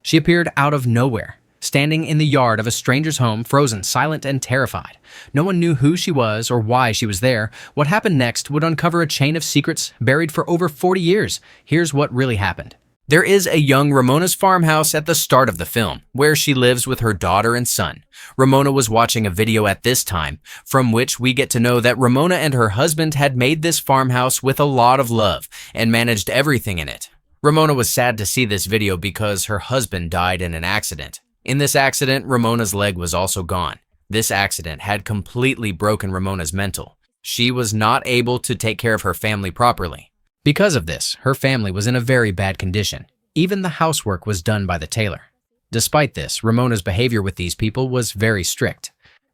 She appeared out of nowhere, standing in the yard of a stranger's home, frozen, silent, and terrified. No one knew who she was or why she was there. What happened next would uncover a chain of secrets buried for over 40 years. Here's what really happened. There is a young Ramona's farmhouse at the start of the film, where she lives with her daughter and son. Ramona was watching a video at this time, from which we get to know that Ramona and her husband had made this farmhouse with a lot of love and managed everything in it. Ramona was sad to see this video because her husband died in an accident. In this accident, Ramona's leg was also gone. This accident had completely broken Ramona's mental. She was not able to take care of her family properly. Because of this, her family was in a very bad condition. Even the housework was done by the tailor. Despite this, Ramona's behavior with these people was very strict.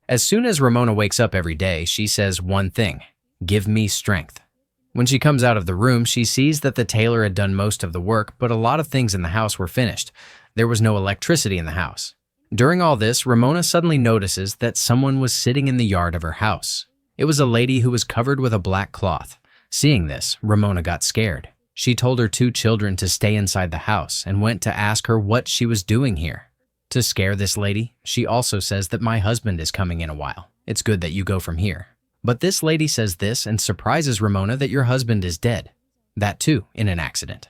As soon as Ramona wakes up every day, she says one thing: "Give me strength." When she comes out of the room, she sees that the tailor had done most of the work, but a lot of things in the house were finished. There was no electricity in the house. During all this, Ramona suddenly notices that someone was sitting in the yard of her house. It was a lady who was covered with a black cloth. Seeing this, Ramona got scared. She told her 2 children to stay inside the house and went to ask her what she was doing here. To scare this lady, she also says that my husband is coming in a while. It's good that you go from here. But this lady says this and surprises Ramona that your husband is dead. That too, in an accident.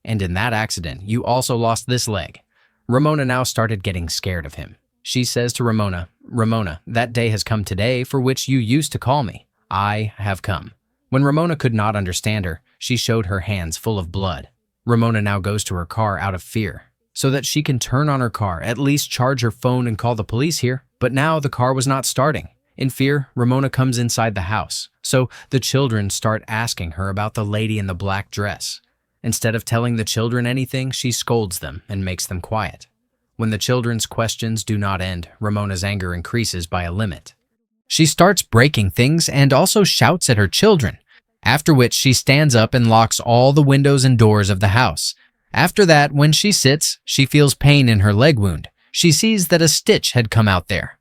And in that accident, you also lost this leg. Ramona now started getting scared of him. She says to Ramona, "Ramona, that day has come today for which you used to call me. I have come." When Ramona could not understand her, she showed her hands full of blood. Ramona now goes to her car out of fear, so that she can turn on her car, at least charge her phone and call the police here. But now the car was not starting. In fear, Ramona comes inside the house, so the children start asking her about the lady in the black dress. Instead of telling the children anything, she scolds them and makes them quiet. When the children's questions do not end, Ramona's anger increases by a limit. She starts breaking things and also shouts at her children, after which she stands up and locks all the windows and doors of the house. After that, when she sits, she feels pain in her leg wound. She sees that a stitch had come out there.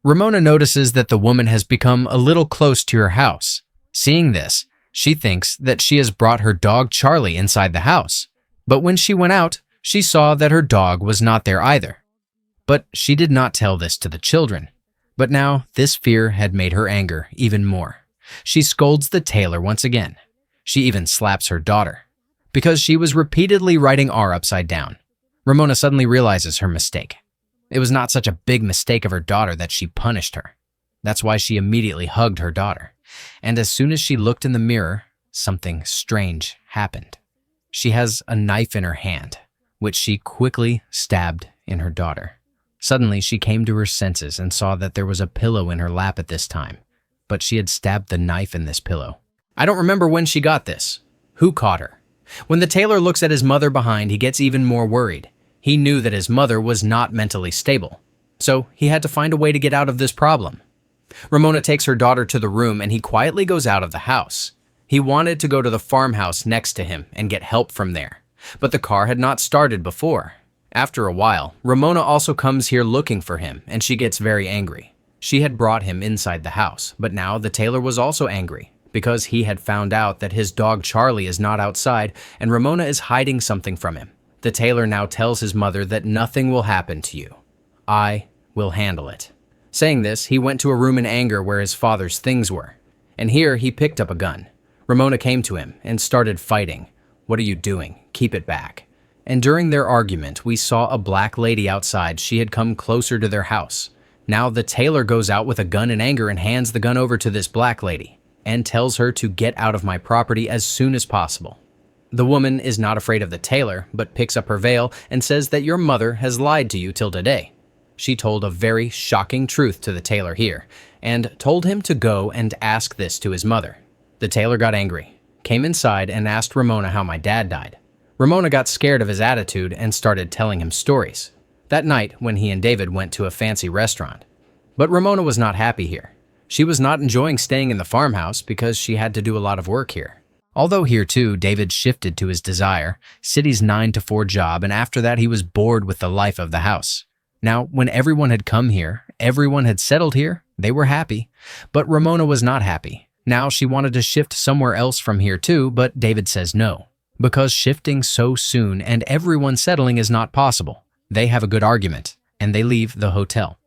Ramona notices that the woman has become a little close to her house. Seeing this, she thinks that she has brought her dog Charlie inside the house. But when she went out, she saw that her dog was not there either. But she did not tell this to the children. But now, this fear had made her anger even more. She scolds the tailor once again. She even slaps her daughter, because she was repeatedly writing R upside down. Ramona suddenly realizes her mistake. It was not such a big mistake of her daughter that she punished her. That's why she immediately hugged her daughter. And as soon as she looked in the mirror, something strange happened. She has a knife in her hand, which she quickly stabbed in her daughter. Suddenly, she came to her senses and saw that there was a pillow in her lap at this time, but she had stabbed the knife in this pillow. I don't remember when she got this. Who caught her? When the tailor looks at his mother behind, he gets even more worried. He knew that his mother was not mentally stable, so he had to find a way to get out of this problem. Ramona takes her daughter to the room and he quietly goes out of the house. He wanted to go to the farmhouse next to him and get help from there, but the car had not started before. After a while, Ramona also comes here looking for him and she gets very angry. She had brought him inside the house, but now the tailor was also angry because he had found out that his dog Charlie is not outside and Ramona is hiding something from him. The tailor now tells his mother that nothing will happen to you. I will handle it. Saying this, he went to a room in anger where his father's things were, and here he picked up a gun. Ramona came to him and started fighting. "What are you doing? Keep it back." And during their argument, we saw a black lady outside. She had come closer to their house. Now the tailor goes out with a gun in anger and hands the gun over to this black lady and tells her to get out of my property as soon as possible. The woman is not afraid of the tailor, but picks up her veil and says that your mother has lied to you till today. She told a very shocking truth to the tailor here and told him to go and ask this to his mother. The tailor got angry, came inside and asked Ramona how my dad died. Ramona got scared of his attitude and started telling him stories. That night when he and David went to a fancy restaurant. But Ramona was not happy here. She was not enjoying staying in the farmhouse because she had to do a lot of work here. Although here too, David shifted to his desire, City's 9-to-4 job, and after that he was bored with the life of the house. Now, when everyone had come here, everyone had settled here, they were happy. But Ramona was not happy. Now she wanted to shift somewhere else from here too, but David says no, because shifting so soon and everyone settling is not possible. They have a good argument, and they leave the hotel.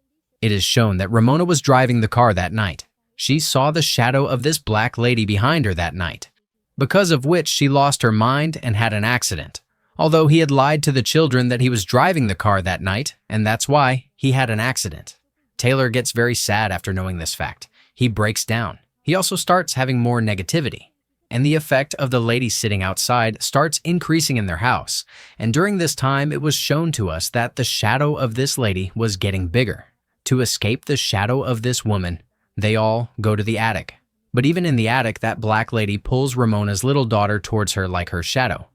It is shown that Ramona was driving the car that night. She saw the shadow of this black lady behind her that night, because of which she lost her mind and had an accident. Although he had lied to the children that he was driving the car that night, and that's why he had an accident. Taylor gets very sad after knowing this fact. He breaks down. He also starts having more negativity. And the effect of the lady sitting outside starts increasing in their house. And during this time, it was shown to us that the shadow of this lady was getting bigger. To escape the shadow of this woman, they all go to the attic. But even in the attic, that black lady pulls Ramona's little daughter towards her like her shadow.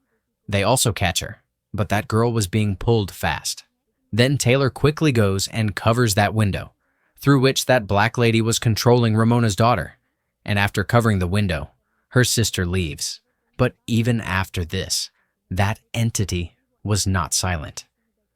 They also catch her, but that girl was being pulled fast. Then Taylor quickly goes and covers that window, through which that black lady was controlling Ramona's daughter. And after covering the window, her sister leaves. But even after this, that entity was not silent.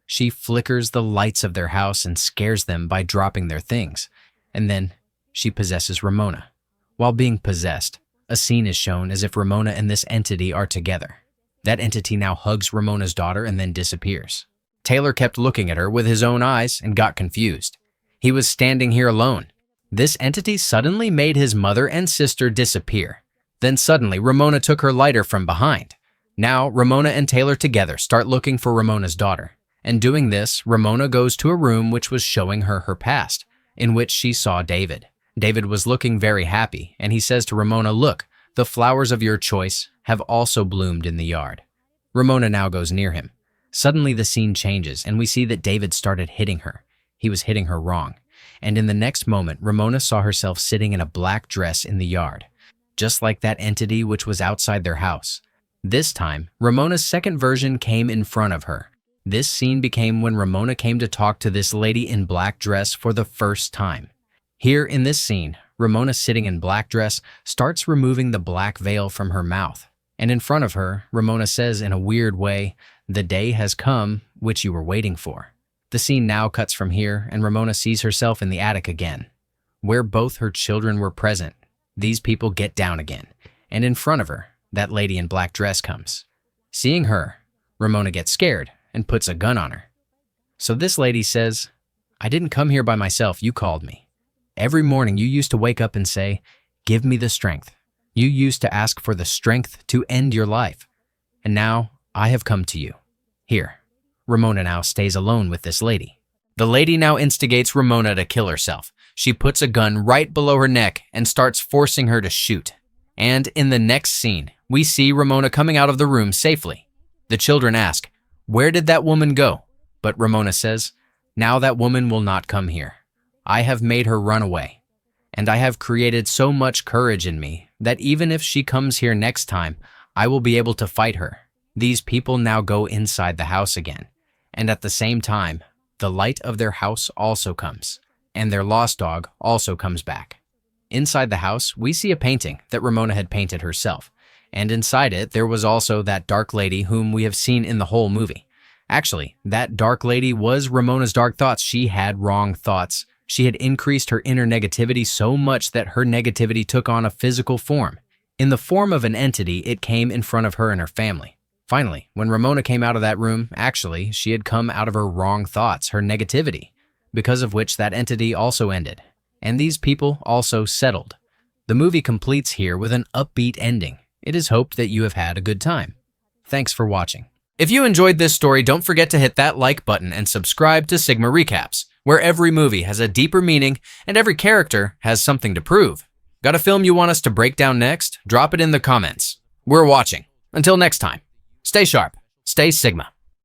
She flickers the lights of their house and scares them by dropping their things. And then she possesses Ramona. While being possessed, a scene is shown as if Ramona and this entity are together. That entity now hugs Ramona's daughter and then disappears. Taylor kept looking at her with his own eyes and got confused. He was standing here alone. This entity suddenly made his mother and sister disappear. Then suddenly, Ramona took her lighter from behind. Now, Ramona and Taylor together start looking for Ramona's daughter. And doing this, Ramona goes to a room which was showing her her past, in which she saw David. David was looking very happy, and he says to Ramona, "Look, the flowers of your choice have also bloomed in the yard." Ramona now goes near him. Suddenly the scene changes, and we see that David started hitting her. He was hitting her wrong. And in the next moment, Ramona saw herself sitting in a black dress in the yard, just like that entity which was outside their house. This time, Ramona's second version came in front of her. This scene became when Ramona came to talk to this lady in black dress for the first time. Here in this scene, Ramona sitting in black dress starts removing the black veil from her mouth. And in front of her, Ramona says in a weird way, "The day has come which you were waiting for." The scene now cuts from here, and Ramona sees herself in the attic again, where both her children were present. These people get down again, and in front of her, that lady in black dress comes. Seeing her, Ramona gets scared and puts a gun on her. So this lady says, "I didn't come here by myself, you called me. Every morning you used to wake up and say, 'Give me the strength.' You used to ask for the strength to end your life. And now I have come to you. Here." Ramona now stays alone with this lady. The lady now instigates Ramona to kill herself. She puts a gun right below her neck and starts forcing her to shoot. And in the next scene, we see Ramona coming out of the room safely. The children ask, "Where did that woman go?" But Ramona says, "Now that woman will not come here. I have made her run away. And I have created so much courage in me that even if she comes here next time, I will be able to fight her." These people now go inside the house again. And at the same time, the light of their house also comes, and their lost dog also comes back. Inside the house, we see a painting that Ramona had painted herself, and inside it, there was also that dark lady whom we have seen in the whole movie. Actually, that dark lady was Ramona's dark thoughts. She had wrong thoughts. She had increased her inner negativity so much that her negativity took on a physical form. In the form of an entity, it came in front of her and her family. Finally, when Ramona came out of that room, actually, she had come out of her wrong thoughts, her negativity, because of which that entity also ended. And these people also settled. The movie completes here with an upbeat ending. It is hoped that you have had a good time. Thanks for watching. If you enjoyed this story, don't forget to hit that like button and subscribe to Sigma Recaps, where every movie has a deeper meaning and every character has something to prove. Got a film you want us to break down next? Drop it in the comments. We're watching. Until next time, stay sharp, stay Sigma.